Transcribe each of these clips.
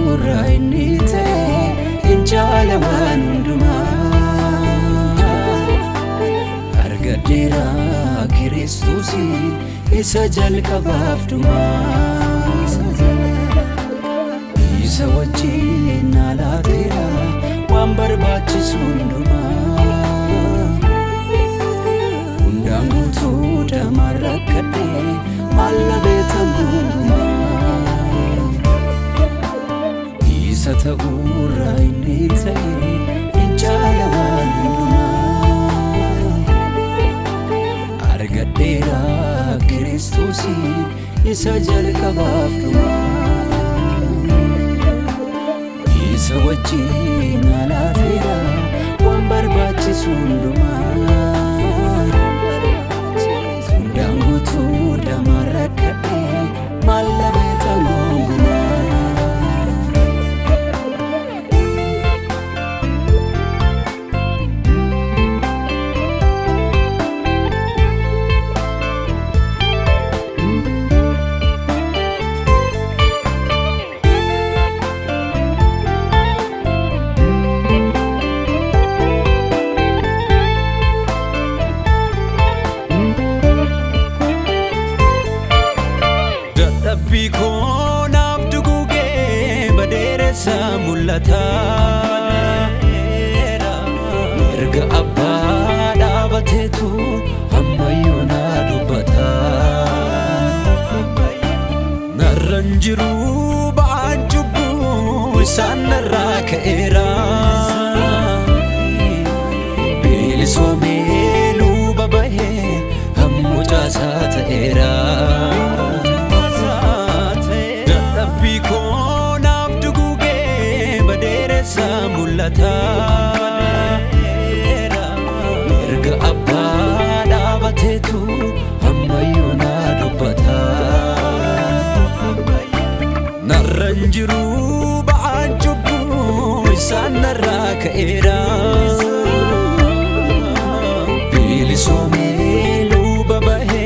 Urainite injala wanduma argadera Kiristusi isa jalqabaafduma isa wajjin alaatera waan barbaachisu hunduma hundaan guutuu damarrakkadhe maalla beetan hunduma Sata urainite injala wanduma argadera Kiristusi isa jalqabaafduma isa wajjin alaatera waan barbaachisu hunduma hundaan guutuu damarrakkadhe maalla beetan hunduma Bikon abduguge badere samulata erga abba dhabatetu hammayona dubata narranjiru ba'anjubu sanarra ka'era bilisome lubabahe hammujaasa ta'era Bikon abduguge badere samulata erga abba dhabatetu hammayona dubata narranjiru ba'anjubu sanarra ka'era bilisome lubabahe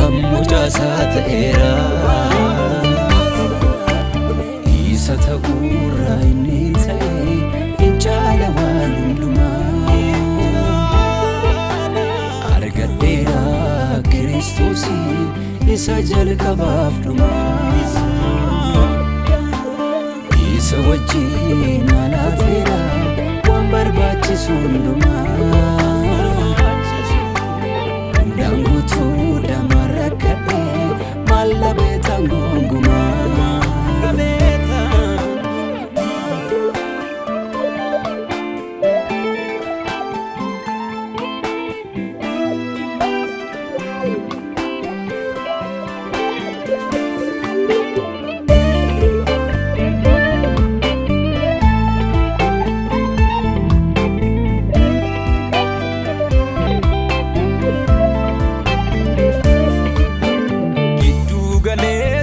hammujaasa ta'era Sata urainite injala wanduma argadera Kiristusi isa jalqabaafduma isa wajjin alaatera waan barbaachisu hunduma hundaan guutuu damarrakkadhe maalla beetan hunduma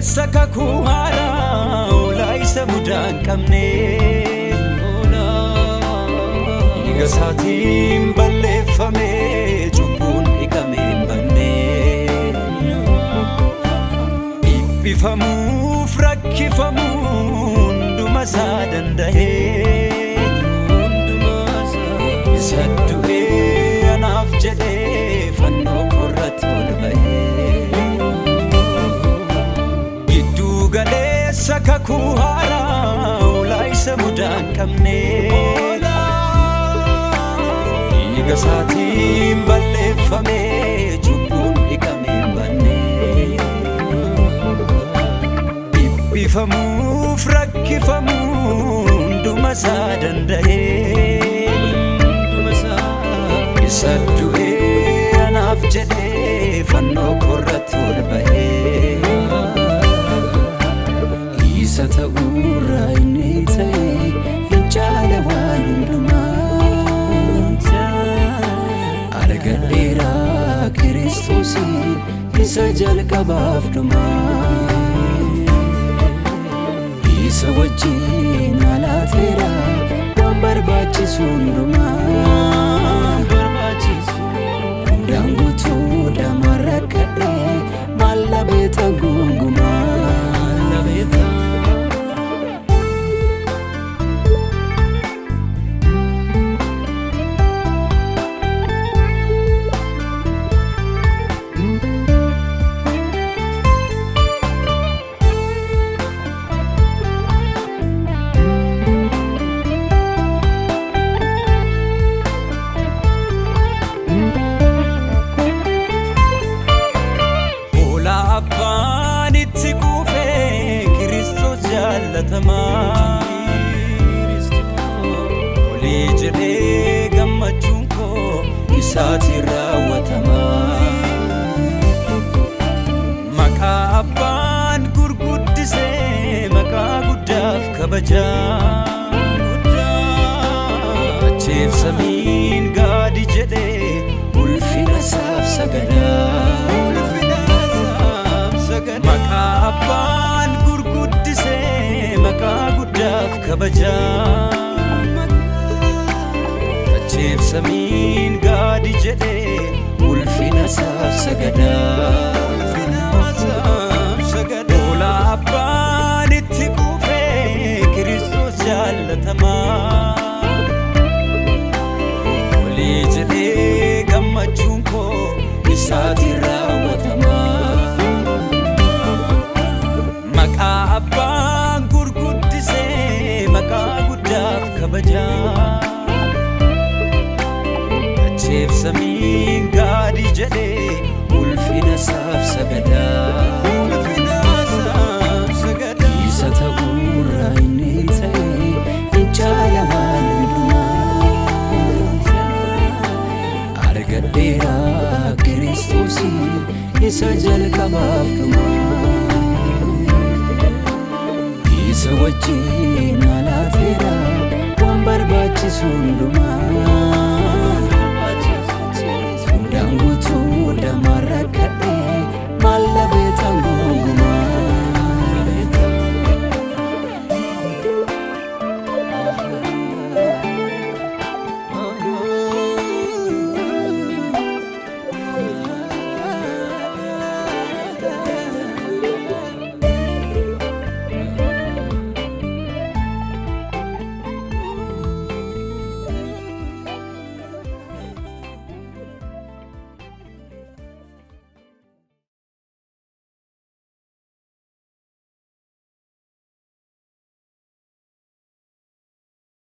Sakaku hara ola isa mudan kamne ola iga satin balleffame cubbuun dhiqame banne ibbifamuuf rakkifamuun hunduma isaa danda'e isa du'ee anaaf jedhee fannoo korratti ol ba'e Sakaku hara ola isa mudan kamne iga satin balleffame cubbuun dhiqame banne ibbifamuuf rakkifamuun hunduma isaa danda'e isa du'ee jedhee fannoo korratti ol bahee isa ta'uurraa inni ta'e hin caale waan hundumaa argadheera Kiristoosiin isa jalqabaaf dhumaa isa wajjin alaateera waan barbaachisu hundumaa hundaan guutuu damarra kadhee maal labeeta gungumaa olii jedhee gammachuun koo isaatiin raawwatamaa maqaa abbaan gurguddisee maqaa guddaaf kabajaa achiif samiin gaadi jedhee ulfina isaaf sagadaa maqaa abbaan gurguddisee maqaa guddaaf kabajaa achiif samiin gaadi jedhee ulfina isaaf sagadaa ola abbaan itti quufee Kiristoos jaallatamaa olii jedhee gammachuun koo isaatiin raawwatamaa maqaa abbaan gurguddisee maqaa guddaaf kabajaa achiif samiin gaadi jedhee ulfina isaaf sagadaa isa ta'uurraa inni ta'e hin caala waan hundumaa argadheera Kiristoosiin isa jalqabaaf dhumaa isa wajjin alaateera waan barbaachisu hundumaa